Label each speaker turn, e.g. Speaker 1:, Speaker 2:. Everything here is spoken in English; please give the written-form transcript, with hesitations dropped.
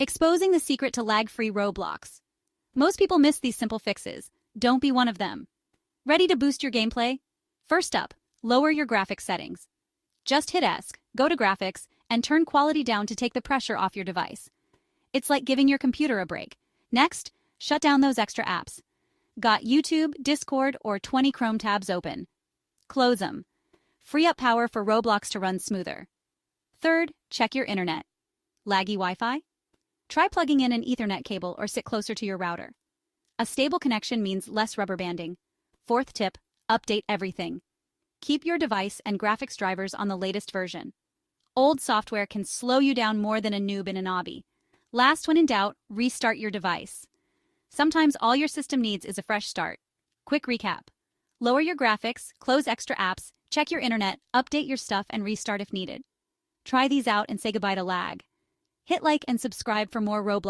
Speaker 1: Exposing the secret to lag-free Roblox. Most people miss these simple fixes. Don't be one of them. Ready to boost your gameplay? First up, lower your graphics settings. Just hit ESC, go to graphics, and turn quality down to take the pressure off your device. It's like giving your computer a break. Next, shut down those extra apps. Got YouTube, Discord, or 20 Chrome tabs open? Close them. Free up power for Roblox to run smoother. Third, check your internet. Laggy Wi-Fi? Try plugging in an Ethernet cable or sit closer to your router. A stable connection means less rubber banding. Fourth tip, update everything. Keep your device and graphics drivers on the latest version. Old software can slow you down more than a noob in an obby. Last, when in doubt, restart your device. Sometimes all your system needs is a fresh start. Quick recap. Lower your graphics, close extra apps, check your internet, update your stuff, and restart if needed. Try these out and say goodbye to lag. Hit like and subscribe for more Roblox